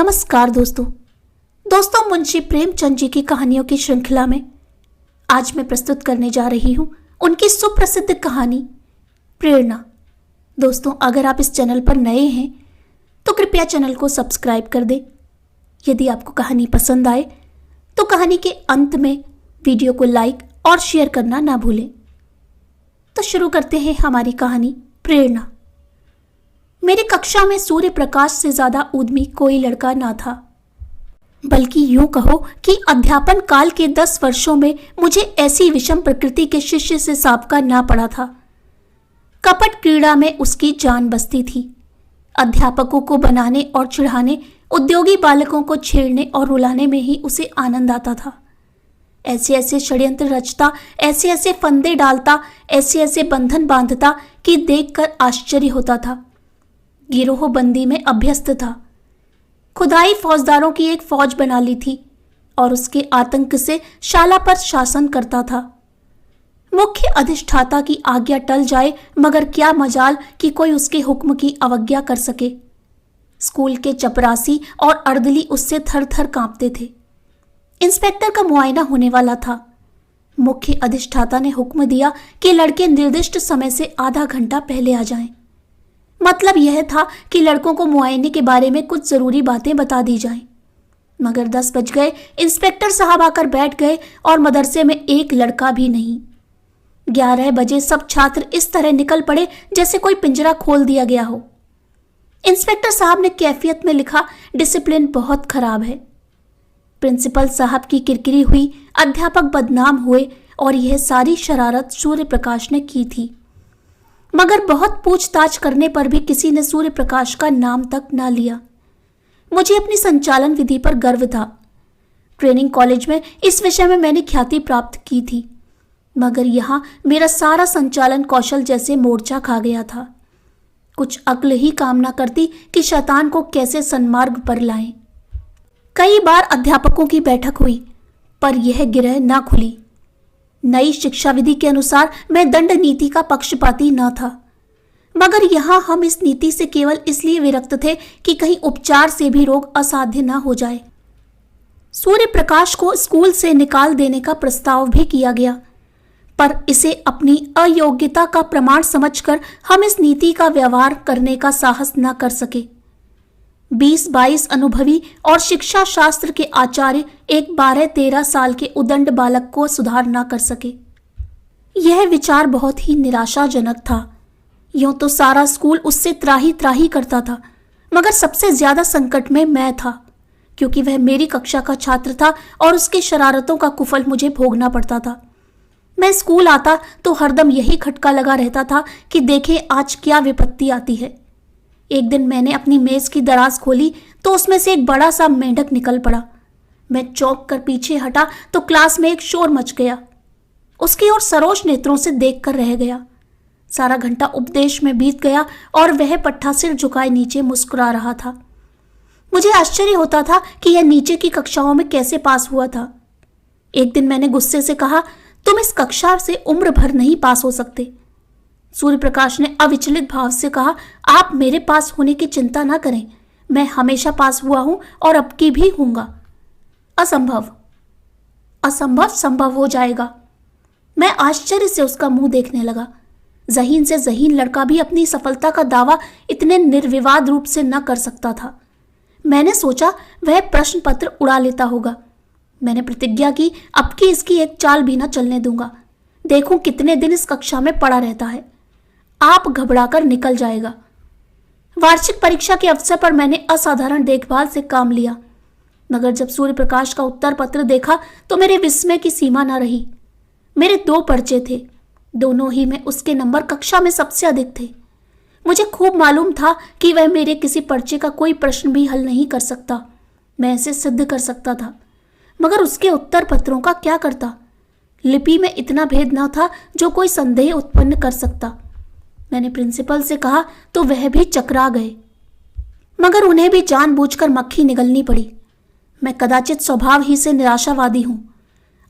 नमस्कार दोस्तों मुंशी प्रेमचंद जी की कहानियों की श्रृंखला में आज मैं प्रस्तुत करने जा रही हूं उनकी सुप्रसिद्ध कहानी प्रेरणा। दोस्तों, अगर आप इस चैनल पर नए हैं तो कृपया चैनल को सब्सक्राइब कर दें। यदि आपको कहानी पसंद आए तो कहानी के अंत में वीडियो को लाइक और शेयर करना ना भूलें। तो शुरू करते हैं हमारी कहानी प्रेरणा। मेरी कक्षा में सूर्य प्रकाश से ज्यादा उद्यमी कोई लड़का ना था, बल्कि यूं कहो कि अध्यापन काल के 10 वर्षों में मुझे ऐसी विषम प्रकृति के शिष्य से साबका ना पड़ा था। कपट क्रीड़ा में उसकी जान बसती थी। अध्यापकों को बनाने और चिढ़ाने, उद्योगी बालकों को छेड़ने और रुलाने में ही उसे आनंद आता था। ऐसे ऐसे षड्यंत्र रचता, ऐसे ऐसे फंदे डालता, ऐसे ऐसे बंधन बांधता कि देखकर आश्चर्य होता था। गिरोह बंदी में अभ्यस्त था। खुदाई फौजदारों की एक फौज बना ली थी और उसके आतंक से शाला पर शासन करता था। मुख्य अधिष्ठाता की आज्ञा टल जाए, मगर क्या मजाल कि कोई उसके हुक्म की अवज्ञा कर सके। स्कूल के चपरासी और अर्दली उससे थर थर कांपते थे। इंस्पेक्टर का मुआयना होने वाला था। मुख्य अधिष्ठाता ने हुक्म दिया कि लड़के निर्दिष्ट समय से आधा घंटा पहले आ जाएं। मतलब यह था कि लड़कों को मुआयने के बारे में कुछ जरूरी बातें बता दी जाएं। मगर 10 बज गए, इंस्पेक्टर साहब आकर बैठ गए और मदरसे में एक लड़का भी नहीं। 11 बजे सब छात्र इस तरह निकल पड़े जैसे कोई पिंजरा खोल दिया गया हो। इंस्पेक्टर साहब ने कैफियत में लिखा, डिसिप्लिन बहुत खराब है। प्रिंसिपल साहब की किरकिरी हुई, अध्यापक बदनाम हुए और यह सारी शरारत सूर्य प्रकाश ने की थी। मगर बहुत पूछताछ करने पर भी किसी ने सूर्य प्रकाश का नाम तक ना लिया। मुझे अपनी संचालन विधि पर गर्व था। ट्रेनिंग कॉलेज में इस विषय में मैंने ख्याति प्राप्त की थी, मगर यहाँ मेरा सारा संचालन कौशल जैसे मोर्चा खा गया था। कुछ अक्ल ही काम ना करती कि शैतान को कैसे सन्मार्ग पर लाएं। कई बार अध्यापकों की बैठक हुई, पर यह गिरह ना खुली। नई शिक्षा विधि के अनुसार मैं दंड नीति का पक्षपाती न था, मगर यहाँ हम इस नीति से केवल इसलिए विरक्त थे कि कहीं उपचार से भी रोग असाध्य न हो जाए। सूर्य प्रकाश को स्कूल से निकाल देने का प्रस्ताव भी किया गया, पर इसे अपनी अयोग्यता का प्रमाण समझकर हम इस नीति का व्यवहार करने का साहस न कर सके। 20-22 अनुभवी और शिक्षा शास्त्र के आचार्य एक 12-13 साल के उदंड बालक को सुधार ना कर सके। यह विचार बहुत ही निराशाजनक था। यूं तो सारा स्कूल उससे त्राही त्राही करता था, मगर सबसे ज्यादा संकट में मैं था, क्योंकि वह मेरी कक्षा का छात्र था और उसकी शरारतों का कुफल मुझे भोगना पड़ता था। मैं स्कूल आता तो हरदम यही खटका लगा रहता था कि देखें आज क्या विपत्ति आती है। एक दिन मैंने अपनी मेज की दराज खोली तो उसमें से एक बड़ा सा मेंढक निकल पड़ा। मैं चौंक कर पीछे हटा तो क्लास में एक शोर मच गया। उसकी ओर सरोष नेत्रों से देखकर रह गया। सारा घंटा उपदेश में बीत गया और वह पट्टा सिर झुकाए नीचे मुस्कुरा रहा था। मुझे आश्चर्य होता था कि यह नीचे की कक्षाओं में कैसे पास हुआ था। एक दिन मैंने गुस्से से कहा, तुम इस कक्षा से उम्र भर नहीं पास हो सकते। सूर्य प्रकाश ने अविचलित भाव से कहा, आप मेरे पास होने की चिंता ना करें, मैं हमेशा पास हुआ हूं और अब की भी हूंगा। असंभव संभव हो जाएगा। मैं आश्चर्य से उसका मुंह देखने लगा। ज़हीन से ज़हीन लड़का भी अपनी सफलता का दावा इतने निर्विवाद रूप से न कर सकता था। मैंने सोचा वह प्रश्न पत्र उड़ा लेता होगा। मैंने प्रतिज्ञा की, अब की इसकी एक चाल भी न चलने दूंगा। देखूं कितने दिन इस कक्षा में पड़ा रहता है, आप घबराकर निकल जाएगा। वार्षिक परीक्षा के अवसर पर मैंने असाधारण देखभाल से काम लिया, मगर जब सूर्य प्रकाश का उत्तर पत्र देखा तो मेरे विस्मय की सीमा न रही। मेरे 2 पर्चे थे, दोनों ही में उसके नंबर कक्षा में सबसे अधिक थे। मुझे खूब मालूम था कि वह मेरे किसी पर्चे का कोई प्रश्न भी हल नहीं कर सकता। मैं इसे सिद्ध कर सकता था, मगर उसके उत्तर पत्रों का क्या करता। लिपि में इतना भेद न था जो कोई संदेह उत्पन्न कर सकता। मैंने प्रिंसिपल से कहा तो वह भी चकरा गए, मगर उन्हें भी जानबूझकर मक्खी निगलनी पड़ी। मैं कदाचित स्वभाव ही से निराशावादी हूं।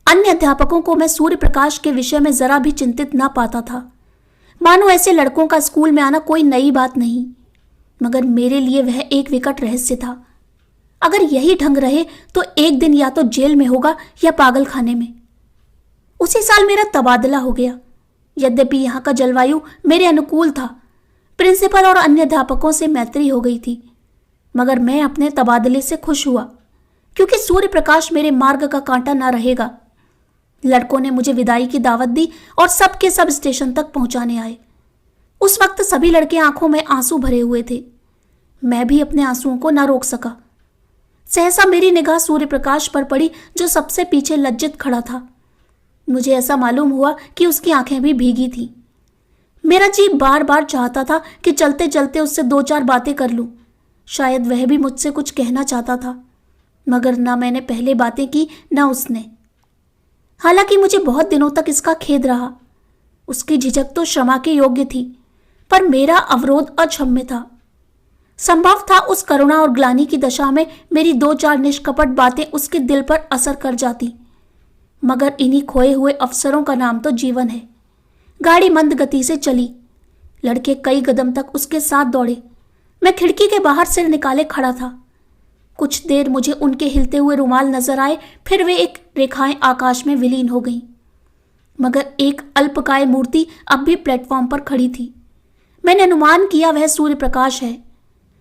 अन्य अध्यापकों को मैं सूर्य प्रकाश के विषय में जरा भी चिंतित ना पाता था, मानो ऐसे लड़कों का स्कूल में आना कोई नई बात नहीं, मगर मेरे लिए वह एक विकट रहस्य था। अगर यही ढंग रहे तो एक दिन या तो जेल में होगा या पागल खाने में। उसी साल मेरा तबादला हो गया। यद्यपि यहाँ का जलवायु मेरे अनुकूल था, प्रिंसिपल और अन्य अध्यापकों से मैत्री हो गई थी, मगर मैं अपने तबादले से खुश हुआ क्योंकि सूर्य प्रकाश मेरे मार्ग का कांटा न रहेगा। लड़कों ने मुझे विदाई की दावत दी और सबके सब स्टेशन तक पहुंचाने आए। उस वक्त सभी लड़के आंखों में आंसू भरे हुए थे। मैं भी अपने आंसुओं को न रोक सका। सहसा मेरी निगाह सूर्य प्रकाश पर पड़ी, जो सबसे पीछे लज्जित खड़ा था। मुझे ऐसा मालूम हुआ कि उसकी आंखें भी भीगी थीं। मेरा जी बार बार चाहता था कि चलते चलते उससे दो चार बातें कर लूं। शायद वह भी मुझसे कुछ कहना चाहता था, मगर ना मैंने पहले बातें की ना उसने। हालांकि मुझे बहुत दिनों तक इसका खेद रहा। उसकी झिझक तो क्षमा के योग्य थी, पर मेरा अवरोध अक्षम्य था। संभव था उस करुणा और ग्लानि की दशा में मेरी दो चार निष्कपट बातें उसके दिल पर असर कर जाती, मगर इन्हीं खोए हुए अवसरों का नाम तो जीवन है। गाड़ी मंद गति से चली। लड़के कई कदम तक उसके साथ दौड़े। मैं खिड़की के बाहर सिर निकाले खड़ा था। कुछ देर मुझे उनके हिलते हुए रुमाल नजर आए, फिर वे एक रेखाएं आकाश में विलीन हो गईं। मगर एक अल्पकाय मूर्ति अब भी प्लेटफॉर्म पर खड़ी थी। मैंने अनुमान किया वह सूर्य प्रकाश है।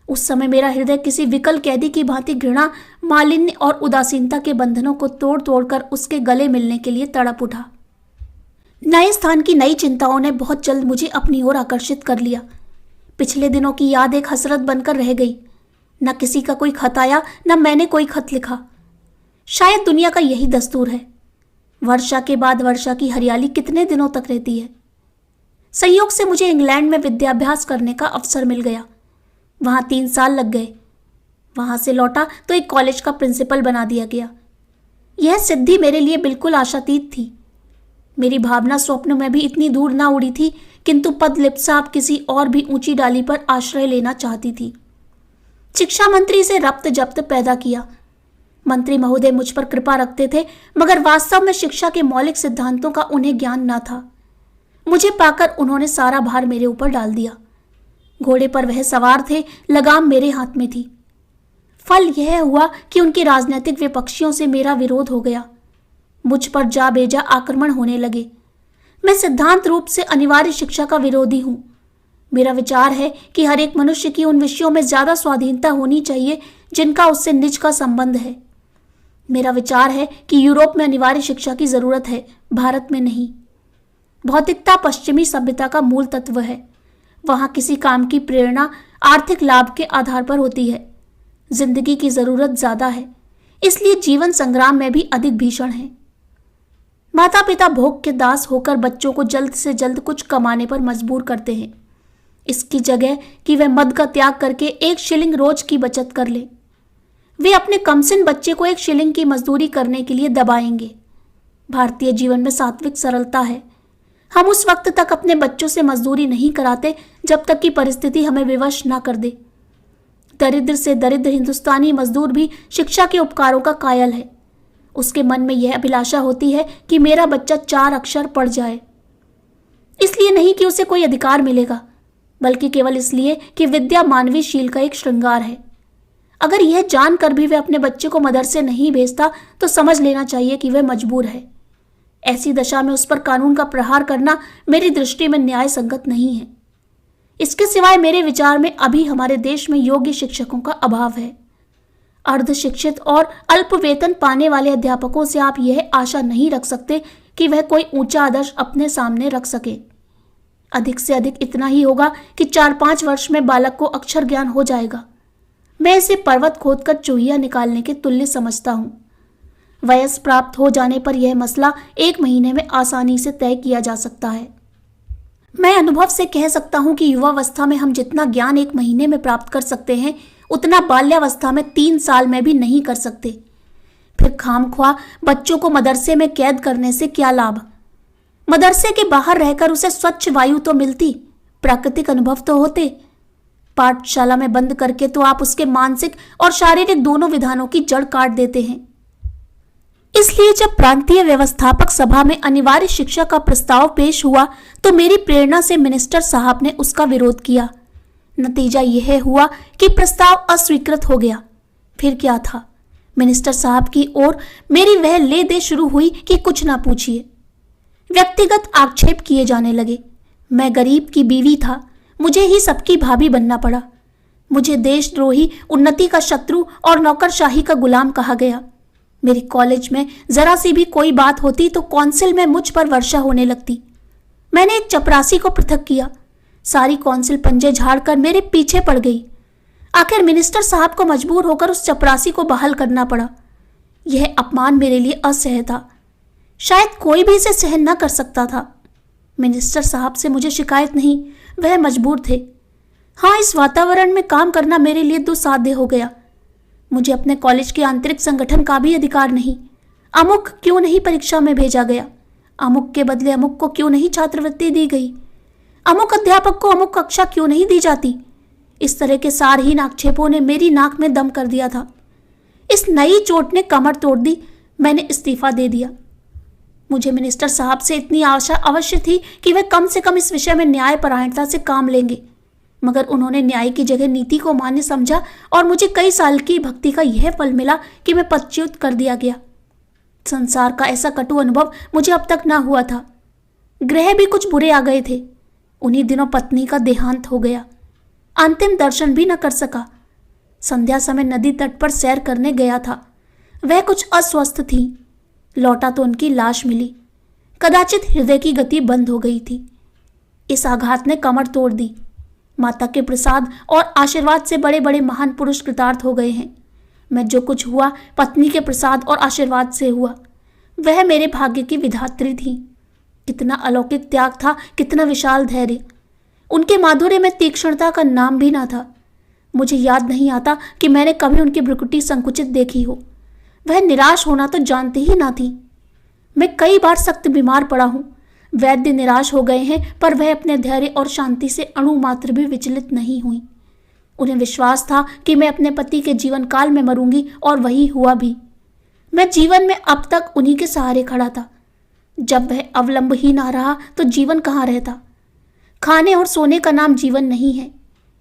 उस समय मेरा हृदय किसी विकल कैदी की भांति घृणा, मालिन्य और उदासीनता के बंधनों को तोड़ तोड़कर उसके गले मिलने के लिए तड़प उठा। नए स्थान की नई चिंताओं ने बहुत जल्द मुझे अपनी ओर आकर्षित कर लिया। पिछले दिनों की याद एक हसरत बनकर रह गई। न किसी का कोई खत आया, न मैंने कोई खत लिखा। शायद दुनिया का यही दस्तूर है। वर्षा के बाद वर्षा की हरियाली कितने दिनों तक रहती है। संयोग से मुझे इंग्लैंड में विद्याभ्यास करने का अवसर मिल गया। वहां 3 साल लग गए। वहां से लौटा तो एक कॉलेज का प्रिंसिपल बना दिया गया। यह सिद्धि मेरे लिए बिल्कुल आशातीत थी। मेरी भावना स्वप्न में भी इतनी दूर ना उड़ी थी, किंतु पदलिप्सा अब किसी और भी ऊंची डाली पर आश्रय लेना चाहती थी। शिक्षा मंत्री से रप्त जप्त पैदा किया। मंत्री महोदय मुझ पर कृपा रखते थे, मगर वास्तव में शिक्षा के मौलिक सिद्धांतों का उन्हें ज्ञान न था। मुझे पाकर उन्होंने सारा भार मेरे ऊपर डाल दिया। घोड़े पर वह सवार थे, लगाम मेरे हाथ में थी। फल यह हुआ कि उनके राजनीतिक विपक्षियों से मेरा विरोध हो गया। मुझ पर जा बेजा आक्रमण होने लगे। मैं सिद्धांत रूप से अनिवार्य शिक्षा का विरोधी हूं। मेरा विचार है कि हर एक मनुष्य की उन विषयों में ज्यादा स्वाधीनता होनी चाहिए जिनका उससे निज का संबंध है। मेरा विचार है कि यूरोप में अनिवार्य शिक्षा की जरूरत है, भारत में नहीं। भौतिकता पश्चिमी सभ्यता का मूल तत्व है। वहां किसी काम की प्रेरणा आर्थिक लाभ के आधार पर होती है। जिंदगी की जरूरत ज्यादा है, इसलिए जीवन संग्राम में भी अधिक भीषण है। माता पिता भोग के दास होकर बच्चों को जल्द से जल्द कुछ कमाने पर मजबूर करते हैं, इसकी जगह कि वे मद का त्याग करके 1 शिलिंग रोज की बचत कर ले। वे अपने कमसिन बच्चे को 1 शिलिंग की मजदूरी करने के लिए दबाएंगे। भारतीय जीवन में सात्विक सरलता है। हम उस वक्त तक अपने बच्चों से मजदूरी नहीं कराते जब तक कि परिस्थिति हमें विवश ना कर दे। दरिद्र से दरिद्र हिंदुस्तानी मजदूर भी शिक्षा के उपकारों का कायल है। उसके मन में यह अभिलाषा होती है कि मेरा बच्चा 4 अक्षर पढ़ जाए। इसलिए नहीं कि उसे कोई अधिकार मिलेगा, बल्कि केवल इसलिए कि विद्या मानवीय शील का एक श्रृंगार है। अगर यह जानकर भी वह अपने बच्चे को मदरसे नहीं भेजता तो समझ लेना चाहिए कि वह मजबूर है। ऐसी दशा में उस पर कानून का प्रहार करना मेरी दृष्टि में न्याय संगत नहीं है। इसके सिवाय मेरे विचार में अभी हमारे देश में योग्य शिक्षकों का अभाव है। अर्ध शिक्षित और अल्प वेतन पाने वाले अध्यापकों से आप यह आशा नहीं रख सकते कि वह कोई ऊंचा आदर्श अपने सामने रख सके। अधिक से अधिक इतना ही होगा कि 4-5 वर्ष में बालक को अक्षर ज्ञान हो जाएगा। मैं इसे पर्वत खोदकर चूहिया निकालने के तुल्य समझता हूं। वयस प्राप्त हो जाने पर यह मसला 1 महीने में आसानी से तय किया जा सकता है। मैं अनुभव से कह सकता हूं कि युवावस्था में हम जितना ज्ञान 1 महीने में प्राप्त कर सकते हैं, उतना बाल्यावस्था में 3 साल में भी नहीं कर सकते। फिर खामख्वाह बच्चों को मदरसे में कैद करने से क्या लाभ? मदरसे के बाहर रहकर उसे स्वच्छ वायु तो मिलती, प्राकृतिक अनुभव तो होते। पाठशाला में बंद करके तो आप उसके मानसिक और शारीरिक दोनों विधानों की जड़ काट देते हैं। इसलिए जब प्रांतीय व्यवस्थापक सभा में अनिवार्य शिक्षा का प्रस्ताव पेश हुआ तो मेरी प्रेरणा से मिनिस्टर साहब ने उसका विरोध किया। नतीजा यह हुआ कि प्रस्ताव अस्वीकृत हो गया। फिर क्या था, मिनिस्टर साहब की ओर मेरी वह ले दे शुरू हुई कि कुछ ना पूछिए। व्यक्तिगत आक्षेप किए जाने लगे। मैं गरीब की बीवी था, मुझे ही सबकी भाभी बनना पड़ा। मुझे देशद्रोही, उन्नति का शत्रु और नौकरशाही का गुलाम कहा गया। मेरी कॉलेज में जरा सी भी कोई बात होती तो कौंसिल में मुझ पर वर्षा होने लगती। मैंने एक चपरासी को पृथक किया। सारी कौंसिल पंजे झाड़कर मेरे पीछे पड़ गई। आखिर मिनिस्टर साहब को मजबूर होकर उस चपरासी को बहाल करना पड़ा। यह अपमान मेरे लिए असह्य था। शायद कोई भी इसे सहन न कर सकता था। मिनिस्टर साहब से मुझे शिकायत नहीं, वह मजबूर थे। हाँ, इस वातावरण में काम करना मेरे लिए दुस्साध्य हो गया। मुझे अपने कॉलेज के आंतरिक संगठन का भी अधिकार नहीं। अमुक क्यों नहीं परीक्षा में भेजा गया, अमुक के बदले अमुक को क्यों नहीं छात्रवृत्ति दी गई, अमुक अध्यापक को अमुक कक्षा क्यों नहीं दी जाती। इस तरह के सारहीन आक्षेपों ने मेरी नाक में दम कर दिया था। इस नई चोट ने कमर तोड़ दी। मैंने इस्तीफा दे दिया। मुझे मिनिस्टर साहब से इतनी आशा अवश्य थी कि वे कम से कम इस विषय में न्यायपरायणता से काम लेंगे, मगर उन्होंने न्याय की जगह नीति को मान्य समझा और मुझे कई साल की भक्ति का यह फल मिला कि मैं पदच्युत कर दिया गया। संसार का ऐसा कटु अनुभव मुझे अब तक ना हुआ था। ग्रह भी कुछ बुरे आ गए थे। उन्हीं दिनों पत्नी का देहांत हो गया। अंतिम दर्शन भी न कर सका। संध्या समय नदी तट पर सैर करने गया था। वह कुछ अस्वस्थ थी। लौटा तो उनकी लाश मिली। कदाचित हृदय की गति बंद हो गई थी। इस आघात ने कमर तोड़ दी। माता के प्रसाद और आशीर्वाद से बड़े बड़े महान पुरुष कृतार्थ हो गए हैं। मैं जो कुछ हुआ पत्नी के प्रसाद और आशीर्वाद से हुआ। वह मेरे भाग्य की विधात्री थी। कितना अलौकिक त्याग था, कितना विशाल धैर्य। उनके माधुर्य में तीक्ष्णता का नाम भी ना था। मुझे याद नहीं आता कि मैंने कभी उनकी भ्रुकुटी संकुचित देखी हो। वह निराश होना तो जानती ही ना थी। मैं कई बार सख्त बीमार पड़ा हूं। वैद्य निराश हो गए हैं, पर वह अपने धैर्य और शांति से अणु मात्र भी विचलित नहीं हुई। उन्हें विश्वास था कि मैं अपने पति के जीवन काल में मरूंगी, और वही हुआ भी। मैं जीवन में अब तक उन्हीं के सहारे खड़ा था। जब वह अवलंब ही ना रहा तो जीवन कहाँ रहता। खाने और सोने का नाम जीवन नहीं है।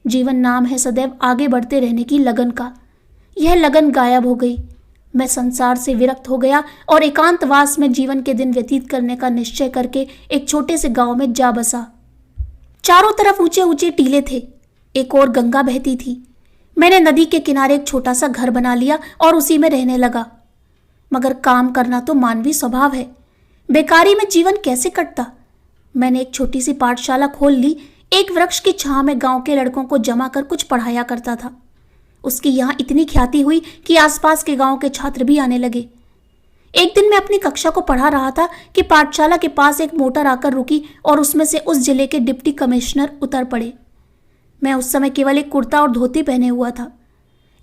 जीवन नाम है सदैव आगे बढ़ते रहने की लगन का। यह लगन गायब हो गई। मैं संसार से विरक्त हो गया और एकांतवास में जीवन के दिन व्यतीत करने का निश्चय करके एक छोटे से गांव में जा बसा। चारों तरफ ऊंचे ऊंचे टीले थे। एक और गंगा बहती थी। मैंने नदी के किनारे एक छोटा सा घर बना लिया और उसी में रहने लगा। मगर काम करना तो मानवीय स्वभाव है। बेकारी में जीवन कैसे कटता। मैंने एक छोटी सी पाठशाला खोल ली। एक वृक्ष की छांव में गांव के लड़कों को जमा कर कुछ पढ़ाया करता था। उसकी यहाँ इतनी ख्याति हुई कि आसपास के गांव के छात्र भी आने लगे। एक दिन मैं अपनी कक्षा को पढ़ा रहा था कि पाठशाला के पास एक मोटर आकर रुकी और उसमें से उस जिले के डिप्टी कमिश्नर उतर पड़े। मैं उस समय केवल एक कुर्ता और धोती पहने हुआ था।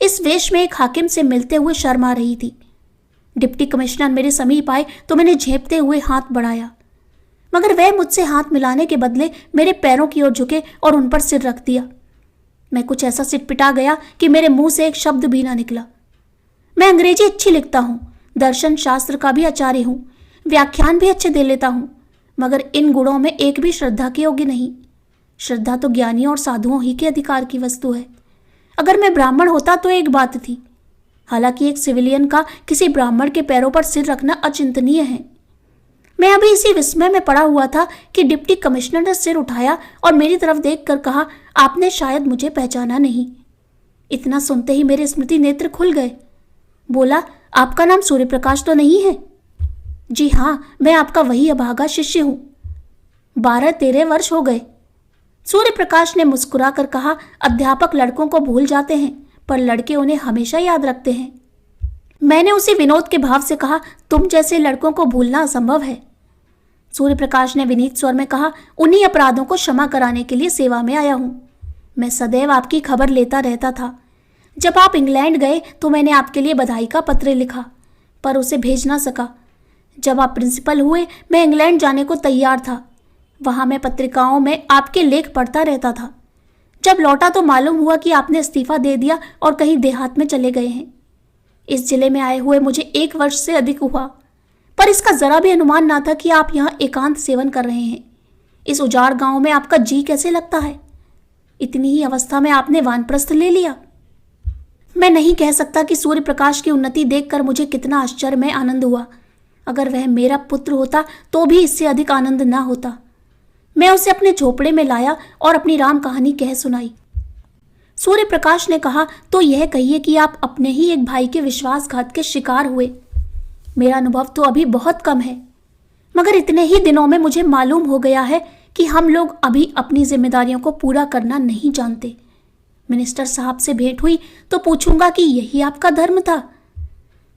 इस वेश में एक हाकिम से मिलते हुए शर्म आ रही थी। डिप्टी कमिश्नर मेरे समीप आए तो मैंने झेपते हुए हाथ बढ़ाया, मगर वह मुझसे हाथ मिलाने के बदले मेरे पैरों की ओर झुके और उन पर सिर रख दिया। मैं कुछ ऐसा सिटपिटा गया कि मेरे मुंह से एक शब्द भी ना निकला। मैं अंग्रेजी अच्छी लिखता हूँ, दर्शन शास्त्र का भी आचार्य हूँ, व्याख्यान भी अच्छे दे लेता हूँ, मगर इन गुणों में एक भी श्रद्धा के योग्य नहीं। श्रद्धा तो ज्ञानियों और साधुओं ही के अधिकार की वस्तु है। अगर मैं ब्राह्मण होता तो एक बात थी। हालांकि एक सिविलियन का किसी ब्राह्मण के पैरों पर सिर रखना अचिंतनीय है। मैं अभी इसी विस्मय में पड़ा हुआ था कि डिप्टी कमिश्नर ने सिर उठाया और मेरी तरफ देखकर कहा, आपने शायद मुझे पहचाना नहीं। इतना सुनते ही मेरे स्मृति नेत्र खुल गए। बोला, आपका नाम सूर्य प्रकाश तो नहीं है? जी हाँ, मैं आपका वही अभागा शिष्य हूं। 12-13 वर्ष हो गए। सूर्य प्रकाश ने मुस्कुरा कर कहा, अध्यापक लड़कों को भूल जाते हैं, पर लड़के उन्हें हमेशा याद रखते हैं। मैंने उसी विनोद के भाव से कहा, तुम जैसे लड़कों को भूलना असंभव है। सूर्य प्रकाश ने विनीत स्वर में कहा, उन्हीं अपराधों को क्षमा कराने के लिए सेवा में आया हूं। मैं सदैव आपकी खबर लेता रहता था। जब आप इंग्लैंड गए तो मैंने आपके लिए बधाई का पत्र लिखा, पर उसे भेज ना सका। जब आप प्रिंसिपल हुए मैं इंग्लैंड जाने को तैयार था। वहां मैं पत्रिकाओं में आपके लेख पढ़ता रहता था। जब लौटा तो मालूम हुआ कि आपने इस्तीफा दे दिया और कहीं देहात में चले गए हैं। इस जिले में आए हुए मुझे 1 वर्ष से अधिक हुआ, पर इसका जरा भी अनुमान ना था कि आप यहाँ एकांत सेवन कर रहे हैं। इस उजाड़ गांव में आपका जी कैसे लगता है? इतनी ही अवस्था में आपने वानप्रस्थ ले लिया। मैं नहीं कह सकता कि सूर्य प्रकाश की उन्नति देखकर मुझे कितना आश्चर्य में आनंद हुआ। अगर वह मेरा पुत्र होता तो भी इससे अधिक आनंद ना होता। मैं उसे अपने झोपड़े में लाया और अपनी राम कहानी कह सुनाई। सूर्य प्रकाश ने कहा, तो यह कहिए कि आप अपने ही एक भाई के विश्वासघात के शिकार हुए। मेरा अनुभव तो अभी बहुत कम है, मगर इतने ही दिनों में मुझे मालूम हो गया है कि हम लोग अभी अपनी जिम्मेदारियों को पूरा करना नहीं जानते। मिनिस्टर साहब से भेंट हुई तो पूछूंगा कि यही आपका धर्म था।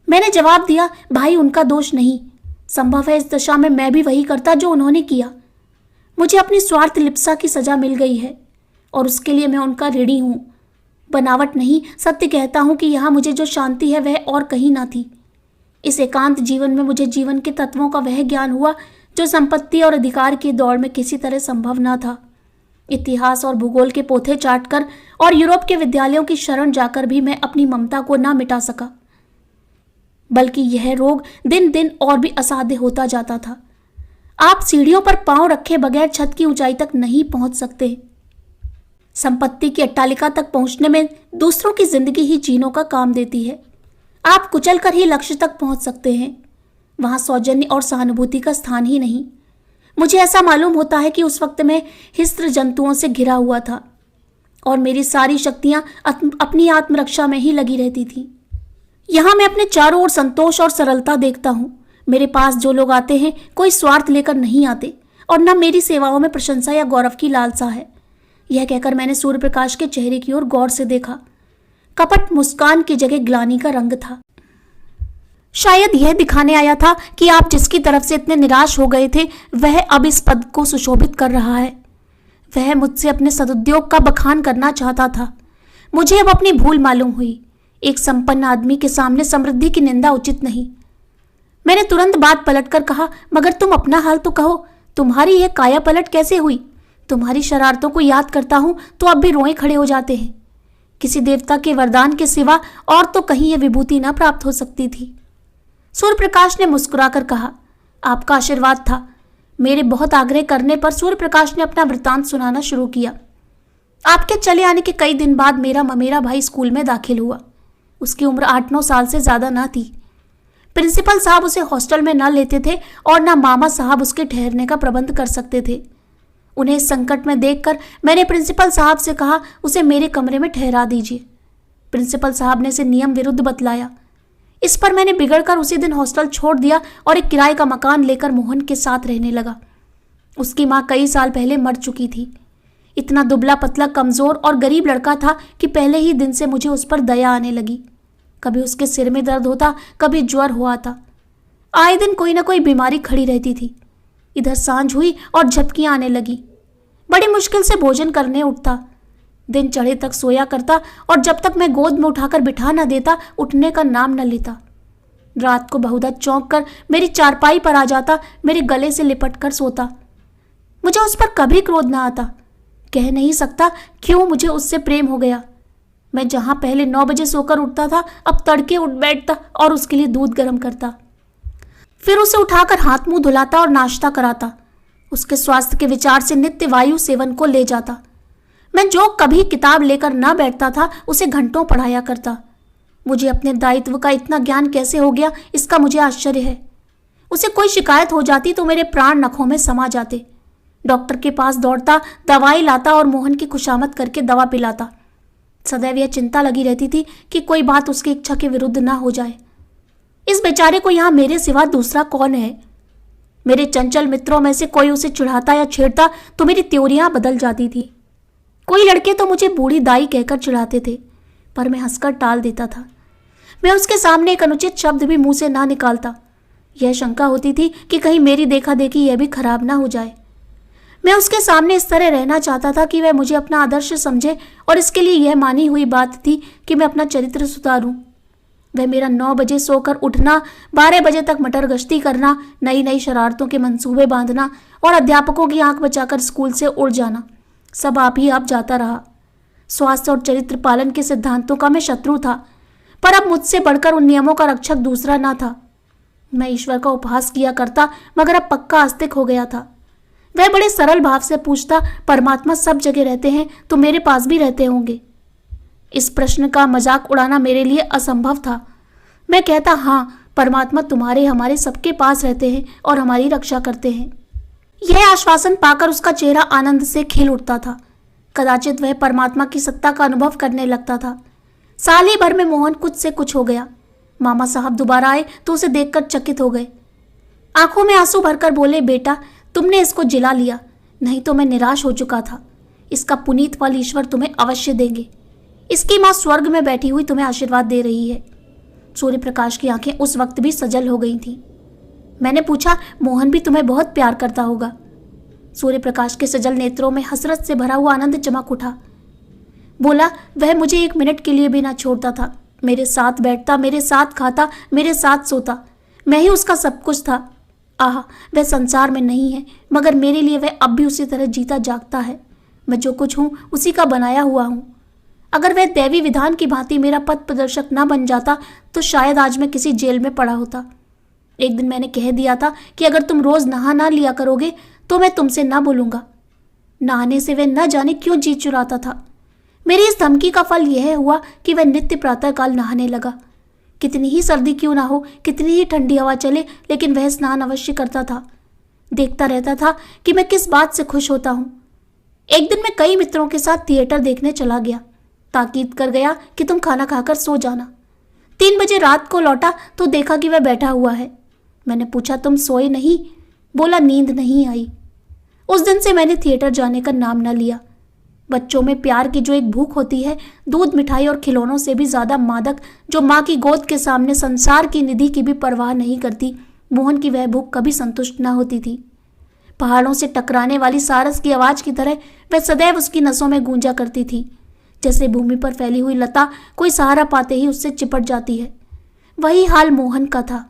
मैंने जवाब दिया, भाई उनका दोष नहीं, संभव है इस दशा में मैं भी वही करता जो उन्होंने किया। मुझे अपनी स्वार्थ लिप्सा की सजा मिल गई है और उसके लिए मैं उनका ऋणी हूं। बनावट नहीं, सत्य कहता हूं कि यहां मुझे जो शांति है वह और कहीं ना थी। इस एकांत जीवन में मुझे जीवन के तत्वों का वह ज्ञान हुआ जो संपत्ति और अधिकार की दौड़ में किसी तरह संभव न था। इतिहास और भूगोल के पोथे चाटकर और यूरोप के विद्यालयों की शरण जाकर भी मैं अपनी ममता को ना मिटा सका, बल्कि यह रोग दिन दिन और भी असाध्य होता जाता था। आप सीढ़ियों पर पांव रखे बगैर छत की ऊंचाई तक नहीं पहुंच सकते। संपत्ति की अट्टालिका तक पहुंचने में दूसरों की जिंदगी ही जीनों का काम देती है। आप कुचल कर ही लक्ष्य तक पहुंच सकते हैं, वहां सौजन्य और सहानुभूति का स्थान ही नहीं। मुझे ऐसा मालूम होता है कि उस वक्त मैं हिंस्र जंतुओं से घिरा हुआ था और मेरी सारी शक्तियां अपनी आत्मरक्षा में ही लगी रहती थी। यहां मैं अपने चारों ओर संतोष और सरलता देखता हूं। मेरे पास जो लोग आते हैं कोई स्वार्थ लेकर नहीं आते और न मेरी सेवाओं में प्रशंसा या गौरव की लालसा है। यह कहकर मैंने सूर्य प्रकाश के चेहरे की ओर गौर से देखा। कपट मुस्कान की जगह ग्लानि का रंग था। शायद यह दिखाने आया था कि आप जिसकी तरफ से इतने निराश हो गए थे वह अब इस पद को सुशोभित कर रहा है। वह मुझसे अपने सदुद्योग का बखान करना चाहता था। मुझे अब अपनी भूल मालूम हुई। एक संपन्न आदमी के सामने समृद्धि की निंदा उचित नहीं। मैंने तुरंत बात पलटकर कहा, मगर तुम अपना हाल तो कहो, तुम्हारी यह काया पलट कैसे हुई? तुम्हारी शरारतों को याद करता हूं तो अब भी रोए खड़े हो जाते हैं। किसी देवता के वरदान के सिवा और तो कहीं यह विभूति न प्राप्त हो सकती थी। सूर्य प्रकाश ने मुस्कुराकर कहा, आपका आशीर्वाद था। मेरे बहुत आग्रह करने पर सूर्य प्रकाश ने अपना वृत्तांत सुनाना शुरू किया। आपके चले आने के कई दिन बाद मेरा ममेरा भाई स्कूल में दाखिल हुआ। उसकी उम्र 8-9 साल से ज्यादा ना थी। प्रिंसिपल साहब उसे हॉस्टल में न लेते थे और न मामा साहब उसके ठहरने का प्रबंध कर सकते थे। उन्हें इस संकट में देखकर मैंने प्रिंसिपल साहब से कहा, उसे मेरे कमरे में ठहरा दीजिए। प्रिंसिपल साहब ने इसे नियम विरुद्ध बतलाया। इस पर मैंने बिगड़कर उसी दिन हॉस्टल छोड़ दिया और एक किराए का मकान लेकर मोहन के साथ रहने लगा। उसकी माँ कई साल पहले मर चुकी थी। इतना दुबला पतला कमजोर और गरीब लड़का था कि पहले ही दिन से मुझे उस पर दया आने लगी। कभी उसके सिर में दर्द होता, कभी ज्वर हुआ था। आए दिन कोई ना कोई बीमारी खड़ी रहती थी। इधर सांझ हुई और झपकियां आने लगी। बड़ी मुश्किल से भोजन करने उठता। दिन चढ़े तक सोया करता और जब तक मैं गोद में उठाकर बिठा न देता उठने का नाम न लेता। रात को बहुधा चौंक कर मेरी चारपाई पर आ जाता, मेरे गले से लिपट कर सोता। मुझे उस पर कभी क्रोध न आता। कह नहीं सकता क्यों मुझे उससे प्रेम हो गया। मैं जहां पहले 9 बजे सोकर उठता था अब तड़के उठ बैठता और उसके लिए दूध गर्म करता। फिर उसे उठाकर हाथ मुंह धुलाता और नाश्ता कराता। उसके स्वास्थ्य के विचार से नित्य वायु सेवन को ले जाता। मैं जो कभी किताब लेकर न बैठता था उसे घंटों पढ़ाया करता। मुझे अपने दायित्व का इतना ज्ञान कैसे हो गया इसका मुझे आश्चर्य है। उसे कोई शिकायत हो जाती तो मेरे प्राण नखों में समा जाते। डॉक्टर के पास दौड़ता, दवाई लाता और मोहन की खुशामद करके दवा पिलाता। सदैव यह चिंता लगी रहती थी कि कोई बात उसकी इच्छा के विरुद्ध ना हो जाए। इस बेचारे को यहाँ मेरे सिवा दूसरा कौन है? मेरे चंचल मित्रों में से कोई उसे चिढ़ाता या छेड़ता तो मेरी त्योरियां बदल जाती थी। कोई लड़के तो मुझे बूढ़ी दाई कहकर चिढ़ाते थे, पर मैं हंसकर टाल देता था। मैं उसके सामने एक अनुचित शब्द भी मुंह से ना निकालता। यह शंका होती थी कि कहीं मेरी देखा देखी यह भी खराब ना हो जाए। मैं उसके सामने इस तरह रहना चाहता था कि वह मुझे अपना आदर्श समझे और इसके लिए यह मानी हुई बात थी कि मैं अपना चरित्र सुधारूं। वह मेरा 9 बजे सोकर उठना, 12 बजे तक मटर गश्ती करना, नई नई शरारतों के मंसूबे बांधना और अध्यापकों की आंख बचाकर स्कूल से उड़ जाना, सब आप ही आप जाता रहा। स्वास्थ्य और चरित्र पालन के सिद्धांतों का मैं शत्रु था, पर अब मुझसे बढ़कर उन नियमों का रक्षक दूसरा ना था। मैं ईश्वर का उपहास किया करता, मगर अब पक्का आस्तिक हो गया था। वह बड़े सरल भाव से पूछता, परमात्मा सब जगह रहते हैं तो मेरे पास भी रहते होंगे। इस प्रश्न का मजाक उड़ाना मेरे लिए असंभव था। मैं कहता, हाँ, परमात्मा तुम्हारे हमारे सबके पास रहते हैं और हमारी रक्षा करते हैं। यह आश्वासन पाकर उसका चेहरा आनंद से खिल उठता था। कदाचित वह परमात्मा की सत्ता का अनुभव करने लगता था। साल ही भर में मोहन कुछ से कुछ हो गया। मामा साहब दोबारा आए तो उसे देखकर चकित हो गए। आंखों में आंसू भरकर बोले, बेटा, तुमने इसको जिला लिया, नहीं तो मैं निराश हो चुका था। इसका पुनीत फल ईश्वर तुम्हें अवश्य देंगे। इसकी माँ स्वर्ग में बैठी हुई तुम्हें आशीर्वाद दे रही है। सूर्य प्रकाश की आंखें उस वक्त भी सजल हो गई थीं। मैंने पूछा, मोहन भी तुम्हें बहुत प्यार करता होगा? सूर्य प्रकाश के सजल नेत्रों में हसरत से भरा हुआ आनंद चमक उठा। बोला, वह मुझे एक मिनट के लिए भी ना छोड़ता था। मेरे साथ बैठता, मेरे साथ खाता, मेरे साथ सोता। मैं ही उसका सब कुछ था। आह, वह संसार में नहीं है, मगर मेरे लिए वह अब भी उसी तरह जीता जागता है। मैं जो कुछ हूँ उसी का बनाया हुआ हूँ। अगर वह दैवी विधान की भांति मेरा पथ प्रदर्शक न बन जाता तो शायद आज मैं किसी जेल में पड़ा होता। एक दिन मैंने कह दिया था कि अगर तुम रोज नहा ना लिया करोगे तो मैं तुमसे ना बोलूंगा। नहाने से वह न जाने क्यों जी चुराता था। मेरी इस धमकी का फल यह हुआ कि वह नित्य प्रातःकाल नहाने लगा। कितनी ही सर्दी क्यों ना हो, कितनी ही ठंडी हवा चले, लेकिन वह स्नान अवश्य करता था। देखता रहता था कि मैं किस बात से खुश होता हूँ। एक दिन मैं कई मित्रों के साथ थिएटर देखने चला गया। ताकीद कर गया कि तुम खाना खाकर सो जाना। 3 बजे रात को लौटा तो देखा कि वह बैठा हुआ है। मैंने पूछा, तुम सोए नहीं? बोला, नींद नहीं आई। उस दिन से मैंने थिएटर जाने का नाम न लिया। बच्चों में प्यार की जो एक भूख होती है, दूध, मिठाई और खिलौनों से भी ज्यादा मादक, जो माँ की गोद के सामने संसार की निधि की भी परवाह नहीं करती, मोहन की वह भूख कभी संतुष्ट न होती थी। पहाड़ों से टकराने वाली सारस की आवाज की तरह वह सदैव उसकी नसों में गूंजा करती थी। जैसे भूमि पर फैली हुई लता कोई सहारा पाते ही उससे चिपट जाती है, वही हाल मोहन का था।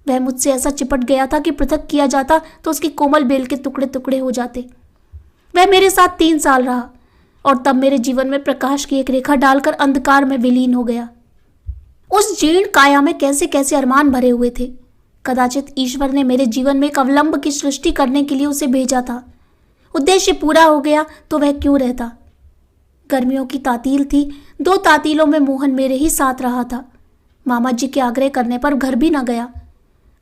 वह मुझसे ऐसा चिपट गया था कि पृथक किया जाता तो उसकी कोमल बेल के टुकड़े टुकड़े हो जाते। वह मेरे साथ 3 साल रहा और तब मेरे जीवन में प्रकाश की एक रेखा डालकर अंधकार में विलीन हो गया। उस जीर्ण काया में कैसे कैसे अरमान भरे हुए थे। कदाचित ईश्वर ने मेरे जीवन में एक अवलंब की सृष्टि करने के लिए उसे भेजा था। उद्देश्य पूरा हो गया तो वह क्यों रहता। गर्मियों की तातील थी। 2 तातीलों में मोहन मेरे ही साथ रहा था। मामा जी के आग्रह करने पर घर भी न गया।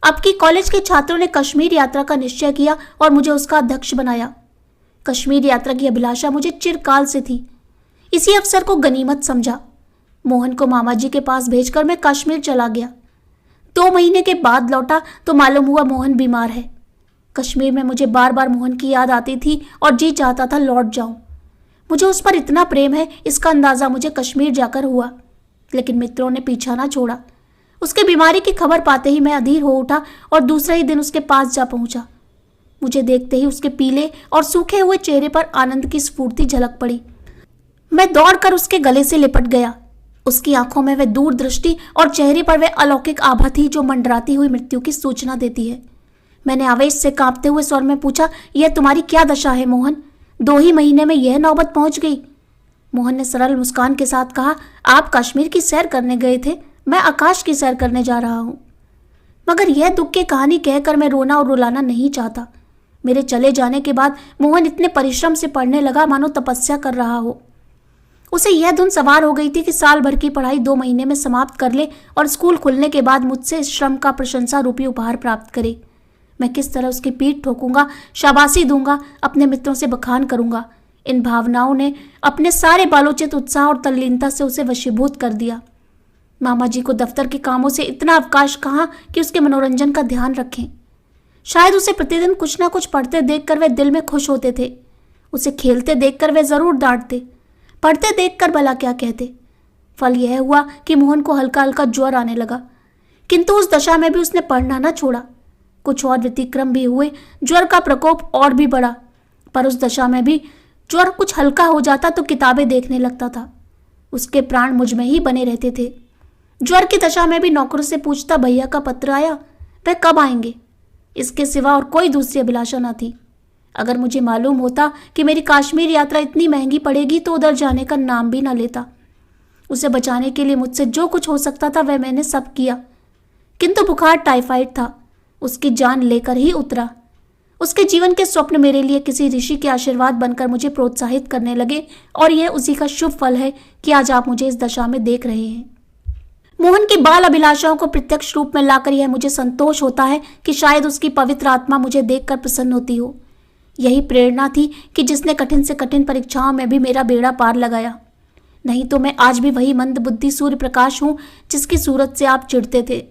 अब की कॉलेज के छात्रों ने कश्मीर यात्रा का निश्चय किया और मुझे उसका अध्यक्ष बनाया। कश्मीर यात्रा की अभिलाषा मुझे चिरकाल से थी। इसी अवसर को गनीमत समझा। मोहन को मामा जी के पास भेजकर मैं कश्मीर चला गया। 2 महीने के बाद लौटा तो मालूम हुआ मोहन बीमार है। कश्मीर में मुझे बार बार मोहन की याद आती थी और जी चाहता था लौट जाऊं। मुझे उस पर इतना प्रेम है, इसका अंदाजा मुझे कश्मीर जाकर हुआ। लेकिन मित्रों ने पीछा ना छोड़ा। उसके बीमारी की खबर पाते ही मैं अधीर हो उठा और दूसरे ही दिन उसके पास जा पहुंचा। मुझे देखते ही उसके पीले और सूखे हुए चेहरे पर आनंद की स्फूर्ति झलक पड़ी। मैं दौड़कर उसके गले से लिपट गया। उसकी आंखों में वह दूरदृष्टि और चेहरे पर वह अलौकिक आभा थी जो मंडराती हुई मृत्यु की सूचना देती है। मैंने आवेश से कांपते हुए स्वर में पूछा, यह तुम्हारी क्या दशा है मोहन? 2 ही महीने में यह नौबत पहुंच गई। मोहन ने सरल मुस्कान के साथ कहा, आप कश्मीर की सैर करने गए थे, मैं आकाश की सैर करने जा रहा हूं। मगर यह दुख की कहानी कहकर मैं रोना और रुलाना नहीं चाहता। मेरे चले जाने के बाद मोहन इतने परिश्रम से पढ़ने लगा मानो तपस्या कर रहा हो। उसे यह धुन सवार हो गई थी कि साल भर की पढ़ाई 2 महीने में समाप्त कर ले और स्कूल खुलने के बाद मुझसे इस श्रम का प्रशंसा रूपी उपहार प्राप्त करे। मैं किस तरह उसकी पीठ ठोकूंगा, शाबाशी दूंगा, अपने मित्रों से बखान करूंगा। इन भावनाओं ने अपने सारे बालोचित उत्साह और तल्लीनता से उसे वशीभूत कर दिया। मामा जी को दफ्तर के कामों से इतना अवकाश कहाँ कि उसके मनोरंजन का ध्यान रखें। शायद उसे प्रतिदिन कुछ ना कुछ पढ़ते देखकर वे दिल में खुश होते थे। उसे खेलते देखकर वे जरूर डांटते, पढ़ते देखकर भला क्या कहते। फल यह हुआ कि मोहन को हल्का हल्का ज्वर आने लगा, किंतु उस दशा में भी उसने पढ़ना न छोड़ा। कुछ और व्यतिक्रम भी हुए, ज्वर का प्रकोप और भी बढ़ा, पर उस दशा में भी ज्वर कुछ हल्का हो जाता तो किताबें देखने लगता था। उसके प्राण मुझ में ही बने रहते थे। ज्वर की दशा में भी नौकरों से पूछता, भैया का पत्र आया, वह कब आएंगे? इसके सिवा और कोई दूसरी अभिलाषा न थी। अगर मुझे मालूम होता कि मेरी कश्मीर यात्रा इतनी महंगी पड़ेगी तो उधर जाने का नाम भी न लेता। उसे बचाने के लिए मुझसे जो कुछ हो सकता था वह मैंने सब किया, किंतु बुखार टाइफाइड था, उसकी जान लेकर ही उतरा। उसके जीवन के स्वप्न मेरे लिए किसी ऋषि के आशीर्वाद बनकर मुझे प्रोत्साहित करने लगे और यह उसी का शुभ फल है कि आज आप मुझे इस दशा में देख रहे हैं। मोहन की बाल अभिलाषाओं को प्रत्यक्ष रूप में लाकर यह मुझे संतोष होता है कि शायद उसकी पवित्र आत्मा मुझे देखकर प्रसन्न होती हो। यही प्रेरणा थी कि जिसने कठिन से कठिन परीक्षाओं में भी मेरा बेड़ा पार लगाया। नहीं तो मैं आज भी वही मंदबुद्धि सूर्य प्रकाश हूं जिसकी सूरत से आप चिढ़ते थे।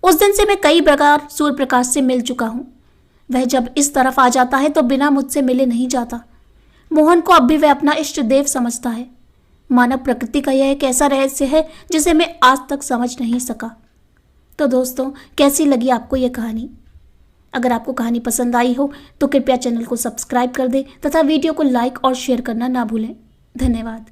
उस दिन से मैं कई बार सूर्य प्रकाश से मिल चुका हूं। वह जब इस तरफ आ जाता है तो बिना मुझसे मिले नहीं जाता। मोहन को अब भी वह अपना इष्ट देव समझता है। मानव प्रकृति का यह एक ऐसा रहस्य है जिसे मैं आज तक समझ नहीं सका। तो दोस्तों, कैसी लगी आपको यह कहानी? अगर आपको कहानी पसंद आई हो तो कृपया चैनल को सब्सक्राइब कर दें तथा वीडियो को लाइक और शेयर करना ना भूलें। धन्यवाद।